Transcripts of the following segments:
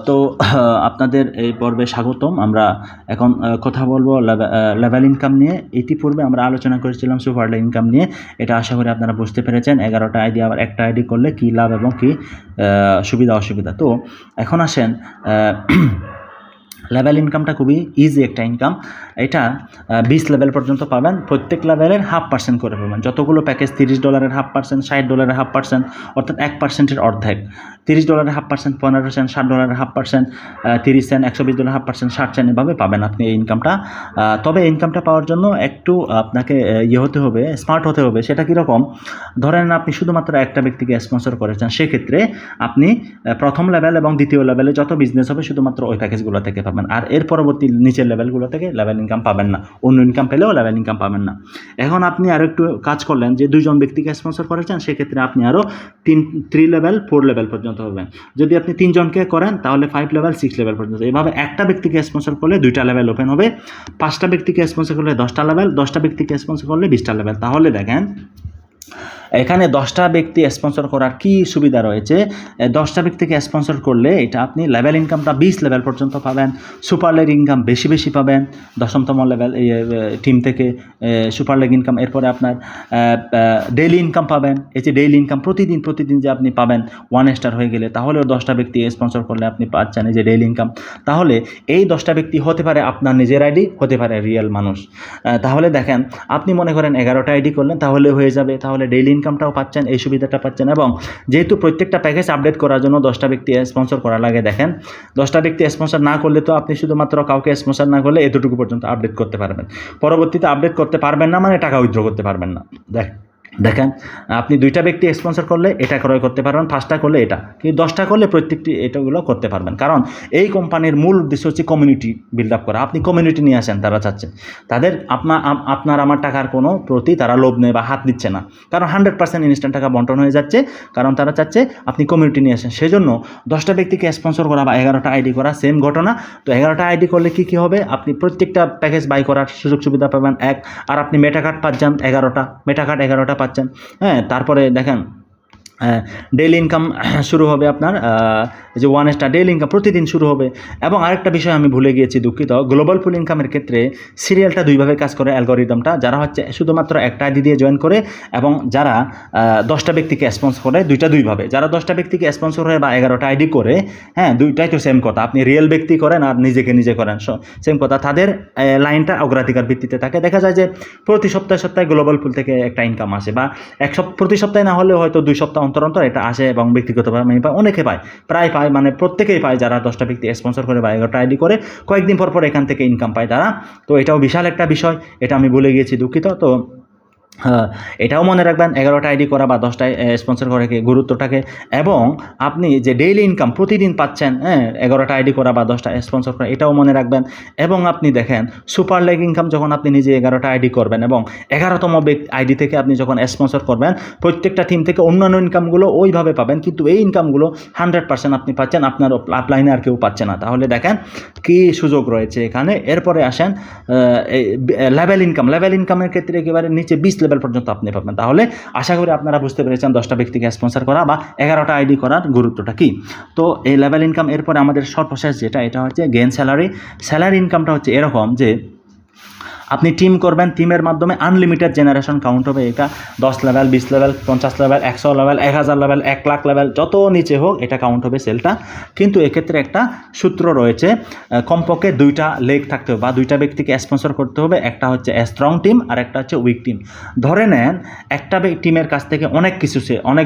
তো আপনাদের এই পর্বে স্বাগতম। আমরা এখন কথা বলবো লেভেল ইনকাম নিয়ে। ইতিপূর্বে আমরা আলোচনা করেছিলাম সুপার ইনকাম নিয়ে। এটা আশা করি আপনারা বুঝতে পেরেছেন। 11টা আইডি আবার একটা আইডি করলে কী লাভ এবং কী সুবিধা অসুবিধা। তো এখন আসেন, লেভেল ইনকামটা খুবই ইজি একটা ইনকাম। এটা 20 লেভেল পর্যন্ত পাবেন। প্রত্যেক লেভেলের 0.5% করে পাবেন। যতগুলো প্যাকেজ $30 0.5%, $60 0.5%, অর্থাৎ 1%-এর অর্ধেক। $30 0.5%, 15%, $60 0.5%, 30 সেন্ট, $120 0.5%, 60 সেন্ট, এভাবে পাবেন আপনি এই ইনকামটা। তবে এই ইনকামটা পাওয়ার জন্য একটু আপনাকে হতে হবে, স্মার্ট হতে হবে। সেটা কীরকম? ধরেন আপনি শুধুমাত্র একটা ব্যক্তিকে স্পন্সর করেছেন, সেক্ষেত্রে আপনি প্রথম লেভেল এবং দ্বিতীয় লেভেলে যত বিজনেস হবে শুধুমাত্র ওই প্যাকেজগুলো থেকে পাবেন। আর এর পরবর্তী নিচের লেভেলগুলো থেকে লেভেল ইনকাম পাবেন না। অন্য ইনকাম পেলেও লেভেল ইনকাম পাবেন না। এখন আপনি আরও একটু কাজ করলেন যে 2জন ব্যক্তিকে স্পন্সর করেছেন, সেক্ষেত্রে আপনি আরও 3 লেভেল 4 লেভেল পর্যন্ত হবেন। যদি আপনি 3 জনকে করেন তাহলে 5 লেভেল 6 লেভেল পর্যন্ত। এভাবে একটা ব্যক্তিকে স্পন্সর করলে 2টা লেভেল ওপেন হবে। 5টা ব্যক্তিকে স্পন্সর করলে 10টা লেভেল, 10টা ব্যক্তিকে স্পন্সর করলে 20টা লেভেল। তাহলে দেখেন এখানে 10টা ব্যক্তি স্পন্সর করার কি সুবিধা রয়েছে। 10টা ব্যক্তিকে স্পন্সর করলে এটা আপনি লেভেল ইনকামটা 20 লেভেল পর্যন্ত পাবেন। সুপার লেগ ইনকাম বেশি বেশি পাবেন 10তম লেভেল টিম থেকে সুপার লেগ ইনকাম। এরপরে আপনার ডেইলি ইনকাম পাবেন। এই যে ডেইলি ইনকাম প্রতিদিন যে আপনি পাবেন 1 স্টার হয়ে গেলে, তাহলেও 10টা ব্যক্তি স্পন্সর করলে আপনি পাচ্ছেন এই যে ডেইলি ইনকাম। তাহলে এই 10টা ব্যক্তি হতে পারে আপনার নিজের আইডি, হতে পারে রিয়েল মানুষ। তাহলে দেখেন আপনি মনে করেন 11টা আইডি করলেন, তাহলে হয়ে যাবে। তাহলে ডেইলি ইনকামটাও পাচ্ছেন, এই সুবিধাটা পাচ্ছেন। এবং যেহেতু প্রত্যেকটা প্যাকেজ আপডেট করার জন্য 10টা ব্যক্তি স্পন্সর করা লাগে, দেখেন 10টা ব্যক্তি স্পন্সর না করলে তো আপনি শুধুমাত্র কাউকে স্পন্সর না করলে এতটুকু পর্যন্ত আপডেট করতে পারবেন। পরবর্তীতে আপডেট করতে পারবেন না, মানে টাকা উইথড্র করতে পারবেন না। দেখেন আপনি 2টা ব্যক্তি স্পন্সর করলে এটা ক্রয় করতে পারবেন, 5টা করলে এটা, কিন্তু 10টা করলে প্রত্যেকটি এটাগুলো করতে পারবেন। কারণ এই কোম্পানির মূল উদ্দেশ্য হচ্ছে কমিউনিটি বিল্ড আপ করা। আপনি কমিউনিটি নিয়ে আসেন, তারা চাচ্ছেন তাদের আপনার আমার টাকার কোনো প্রতি তারা লোভ নেই বা হাত দিচ্ছে না। কারণ 100% ইনস্ট্যান্ট টাকা বন্টন হয়ে যাচ্ছে, কারণ তারা চাচ্ছে আপনি কমিউনিটি নিয়ে আসেন। সেজন্য 10টা ব্যক্তিকে স্পন্সর করা বা 11টা আইডি করা সেম ঘটনা। তো 11টা আইডি করলে কী হবে, আপনি প্রত্যেকটা প্যাকেজ বাই করার সুযোগ সুবিধা পাবেন এক। আর আপনি মেটা কার্ড পাচ্ছেন 11টা, মেটা কার্ড 11টা পাচ্ছেন। হ্যাঁ, তারপরে দেখেন ডেইলি ইনকাম শুরু হবে আপনার যে 1 স্টার ডেইলি ইনকাম প্রতিদিন শুরু হবে। এবং আরেকটা বিষয় আমি ভুলে গিয়েছি, দুঃখিত। গ্লোবাল পুল ইনকামের ক্ষেত্রে সিরিয়ালটা দুইভাবে কাজ করে অ্যালগোরিদমটা। যারা হচ্ছে শুধুমাত্র একটা আইডি দিয়ে জয়েন করে এবং যারা 10টা ব্যক্তিকে স্পন্সর করে, দুইভাবে। যারা 10টা ব্যক্তিকে স্পন্সর করে বা 11টা আইডি করে, হ্যাঁ দুইটাই তো সেম কথা। আপনি রিয়েল ব্যক্তি করেন আর নিজে করেন, সেম কথা। তাদের লাইনটা অগ্রাধিকার ভিত্তিতে থাকে। দেখা যায় যে প্রতি সপ্তাহে গ্লোবাল পুল থেকে একটা ইনকাম আসে, বা প্রতি সপ্তাহে না হলেও হয়তো 2 সপ্তাহ অন্তর এটা আসে। এবং ব্যক্তিগতভাবে আমি অনেকে পায়, প্রায় পায়, মানে প্রত্যেকেই পায় যারা 10টা ব্যক্তি স্পন্সর করে বা 11টা আইডি করে। কয়েকদিন পর এখান থেকে ইনকাম পায় তারা। তো এটাও বিশাল একটা বিষয়, এটা আমি ভুলে গিয়েছি, দুঃখিত। তো এটাও মনে রাখবেন 11টা আইডি করা বা 10টায় স্পন্সর করে গুরুত্বটাকে। এবং আপনি যে ডেইলি ইনকাম প্রতিদিন পাচ্ছেন, 11টা আইডি করা বা 10টা স্পন্সর করা, এটাও মনে রাখবেন। এবং আপনি দেখেন সুপার লেগ ইনকাম যখন আপনি নিজে 11টা আইডি করবেন এবং 11তম আইডি থেকে আপনি যখন স্পন্সর করবেন, প্রত্যেকটা টিম থেকে অন্যান্য ইনকামগুলো ওইভাবে পাবেন, কিন্তু এই ইনকামগুলো 100% আপনি পাচ্ছেন, আপনার আপলাইনে আর কেউ পাচ্ছে না। তাহলে দেখেন কী সুযোগ রয়েছে এখানে। এরপরে আসেন লেভেল ইনকামের ক্ষেত্রে একেবারে নিচে 20 লেভেল পর্যন্ত আপনি পাবেন। তাহলে আশা করি আপনারা বুঝতে পেরেছেন 10টা ব্যক্তিকে স্পন্সর করা বা 11টা আইডি করার গুরুত্বটা কী। তো এই লেভেল ইনকাম, এরপরে আমাদের সর্বশেষ এটা হচ্ছে গেইন স্যালারি ইনকামটা হচ্ছে এরকম যে আপনি টিম করবেন, টিমের মাধ্যমে আনলিমিটেড জেনারেশন কাউন্ট হবে। এটা 10 level, 20 level, 50 level, 100 level, 1000 level, 1 lakh level, যত নিচে হোক এটা কাউন্ট হবে সেলটা। কিন্তু এক্ষেত্রে একটা সূত্র রয়েছে, কমপক্ষে 2টা লেগ থাকতে হবে বা 2টা ব্যক্তিকে স্পন্সর করতে হবে। একটা হচ্ছে স্ট্রং টিম আর একটা হচ্ছে উইক টিম। ধরে নেন একটা টিমের কাছ থেকে অনেক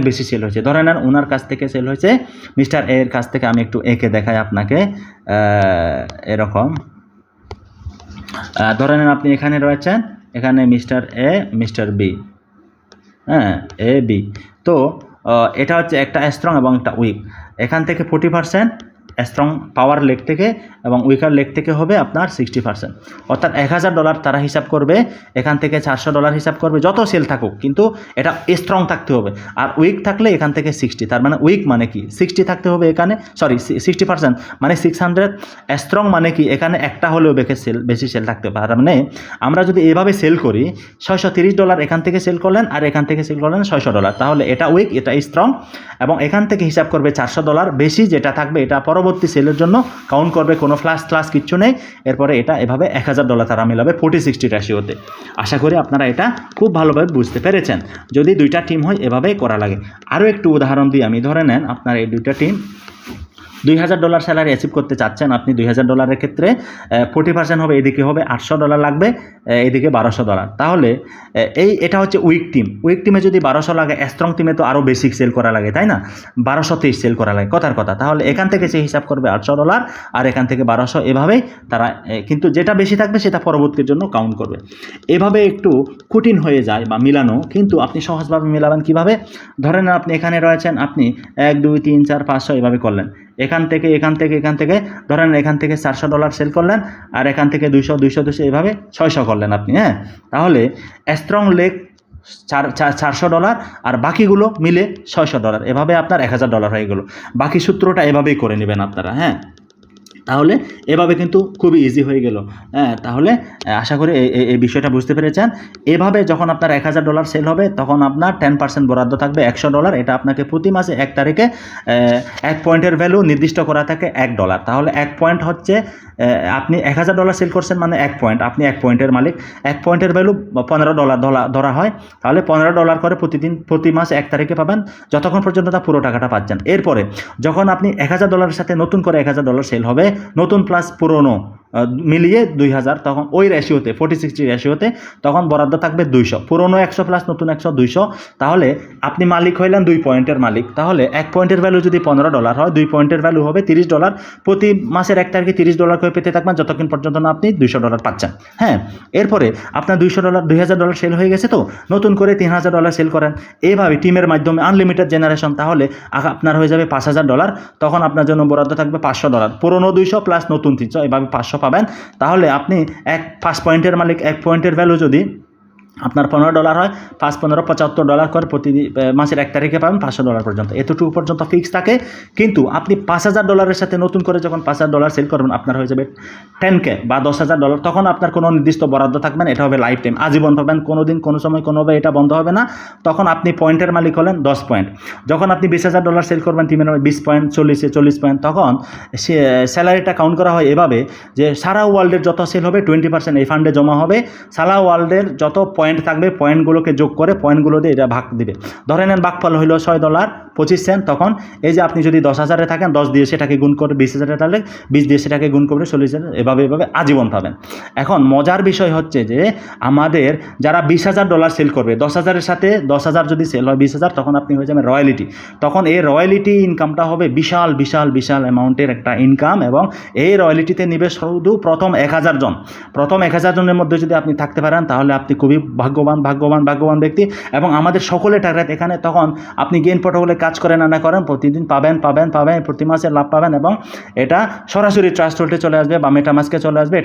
বেশি সেল হয়েছে। ধরে নেন ওনার কাছ থেকে সেল হয়েছে মিস্টার এর কাছ থেকে। আমি একটু একে দেখাই আপনাকে, এরকম। ধরে নেন আপনি এখানে রয়েছেন, এখানে mister A, mister B, A B. তো এটা হচ্ছে একটা স্ট্রং এবং একটা উইক। এখান থেকে 40% স্ট্রং পাওয়ার লেগ থেকে এবং উইকার লেগ থেকে হবে আপনার 60%। অর্থাৎ $1000 তারা হিসাব করবে, এখান থেকে $400 হিসাব করবে, যত সেল থাকুক, কিন্তু এটা স্ট্রং থাকতে হবে। আর উইক থাকলে এখান থেকে 60। তার মানে উইক মানে কি 60 থাকতে হবে এখানে, 60% মানে 600। স্ট্রং মানে কি এখানে একটা হলেও বেশি সেল থাকতে হবে। তার মানে আমরা যদি এভাবে সেল করি, $630 এখান থেকে সেল করলেন আর এখান থেকে সেল করলেন $600, তাহলে এটা উইক, এটা স্ট্রং। এবং এখান থেকে হিসাব করবে $400 বেশি যেটা থাকবে এটা পরবর্তী পরবর্তী সেলের জন্য কাউন্ট করবে, কোনো ফ্লাস কিচ্ছু নেই। এরপরে এটা এভাবে $1000 তারা মিলাবে 40-60 রেশিওতে। আশা করি আপনারা এটা খুব ভালোভাবে বুঝতে পেরেছেন। যদি দুইটা টিম হয় এভাবেই করা লাগে। আরও একটু উদাহরণ দিই আমি, ধরে নেন আপনার এই দুইটা টিম $2000 স্যালারি অ্যাচিভ করতে চাচ্ছেন। আপনি $2000 ক্ষেত্রে 40% হবে, এদিকে হবে $800 লাগবে, এদিকে $1200। তাহলে এটা হচ্ছে উইক টিমে যদি 1200 লাগে, স্ট্রং টিমে তো আরও বেসিক সেল করা লাগে, তাই না? 1223 সেল করা লাগে, কথার কথা। তাহলে এখান থেকে সে হিসাব করবে $800 আর এখান থেকে 1200, এভাবেই তারা কিন্তু যেটা বেশি থাকবে সেটা পরবর্তীর জন্য কাউন্ট করবে। এভাবে একটু কঠিন হয়ে যায় বা মিলানো, কিন্তু আপনি সহজভাবে মিলাবেন কীভাবে? ধরেন আপনি এখানে রয়েছেন, আপনি 1 2 3 4 500 এভাবে করলেন। এখান থেকে ধরেন এখান থেকে $400 সেল করলেন, আর এখান থেকে 200 এভাবে 600 করলেন আপনি, হ্যাঁ? তাহলে স্ট্রং লেগ $400 আর বাকিগুলো মিলে $600, এভাবে আপনার $1000 হয়ে গেল। বাকি সূত্রটা এভাবেই করে নেবেন আপনারা, হ্যাঁ? তাহলে এভাবে কিন্তু খুবই ইজি হয়ে গেল, হ্যাঁ? তাহলে আশা করি এই বিষয়টা বুঝতে পেরেছেন। এভাবে যখন আপনার $1000 সেল হবে, তখন আপনার 10% বরাদ্দ থাকবে $100। এটা আপনাকে প্রতি মাসে 1 তারিখে 1 পয়েন্টের ভ্যালু নির্দিষ্ট করা থাকে $1। তাহলে 1 পয়েন্ট হচ্ছে, আপনি $1000 সেল করছেন মানে 1 পয়েন্ট, আপনি 1 পয়েন্টের মালিক। 1 পয়েন্টের ভ্যালু $15 ধরা হয়। তাহলে $15 করে প্রতি মাস 1 তারিখে পাবেন, যতক্ষণ পর্যন্ত তা পুরো টাকাটা পাচ্ছেন। এরপরে যখন আপনি $1000 সাথে নতুন করে $1000 সেল হবে, নতুন প্লাস পুরনো মিলিয়ে 2000, তখন ওই রেশিওতে 40-60 রেশিওতে তখন বরাদ্দ থাকবে 200। পুরনো 100 প্লাস নতুন 100, 200। তাহলে আপনি মালিক হইলেন 2 পয়েন্টের মালিক। তাহলে 1 পয়েন্টের ভ্যালু যদি $15 হয়, 2 পয়েন্টের ভ্যালু হবে $30। প্রতি মাসের 1 তারিখে $30 করে পেতে থাকবেন, যতক্ষণ পর্যন্ত না আপনি $200 পাচ্ছেন, হ্যাঁ? এরপরে আপনার $2000 সেল হয়ে গেছে, তো নতুন করে $3000 সেল করেন। এইভাবে টিমের মাধ্যমে আনলিমিটেড জেনারেশন, তাহলে আপনার হয়ে যাবে $5000। তখন আপনার জন্য বরাদ্দ থাকবে $500। পুরনো 200 প্লাস নতুন 300, এভাবে 500 পাবেন। তাহলে আপনি 5 পয়েন্টের মালিক। 1 পয়েন্টের ভ্যালু যদি আপনার $15 হয়, 5 15 $75 করে প্রতি মাসের 1 তারিখে পাবেন $500 পর্যন্ত। এতটুকু পর্যন্ত ফিক্স থাকে। কিন্তু আপনি $5000 সাথে নতুন করে যখন $5000 সেল করবেন, আপনার হয়ে যাবে 10K বা $10,000। তখন আপনার কোনো নির্দিষ্ট বরাদ্দ থাকবে না, এটা হবে লাইফ টাইম, আজীবন পাবেন, কোনো দিন কোনো সময় কোনোভাবে এটা বন্ধ হবে না। তখন আপনি পয়েন্টের মালিক হলেন 10 পয়েন্ট। যখন আপনি $20,000 সেল করবেন, টিমের 20 পয়েন্ট, 40 পয়েন্ট, তখন স্যালারিটা কাউন্ট করা হয় এভাবে যে সারা ওয়ার্ল্ডের যত সেল হবে 20% এই ফান্ডে জমা হবে। সারা ওয়ার্ল্ডের যত পয়েন্ট থাকবে, পয়েন্টগুলোকে যোগ করে পয়েন্টগুলো দিয়ে এটা ভাগ দিবে। ধরে নেন ভাগফল হইল $6.25। তখন এই যে আপনি যদি 10,000-এ থাকেন, 10 দিয়ে সেটাকে গুণ করে 20,000-এ থাকলে 20 দিয়ে সেটাকে গুণ করে 40,000, এভাবে আজীবন পাবেন। এখন মজার বিষয় হচ্ছে যে আমাদের যারা $20,000 সেল করবে, 10,000-এর সাথে 10,000 যদি সেল হয় 20,000, তখন আপনি হয়ে যাবেন রয়্যালিটি। তখন এই রয়্যালিটি ইনকামটা হবে বিশাল অ্যামাউন্টের একটা ইনকাম, এবং এই রয়্যালিটিতে নিবে শুধু প্রথম 1000 জন। প্রথম 1000 জনের মধ্যে যদি আপনি থাকতে পারেন, তাহলে আপনি খুবই ভাগ্যবান ব্যক্তি। এবং আমাদের সকলের টার্গেট এখানে, তখন আপনি গেইন প্রোটোকলে কাজ করেন না করেন, প্রতিদিন পাবেন, প্রতি মাসে লাভ পাবেন, এবং এটা সরাসরি ট্রাস্ট ওয়ালেটে চলে আসবে বা মেটামাস্কে চলে আসবে। এটা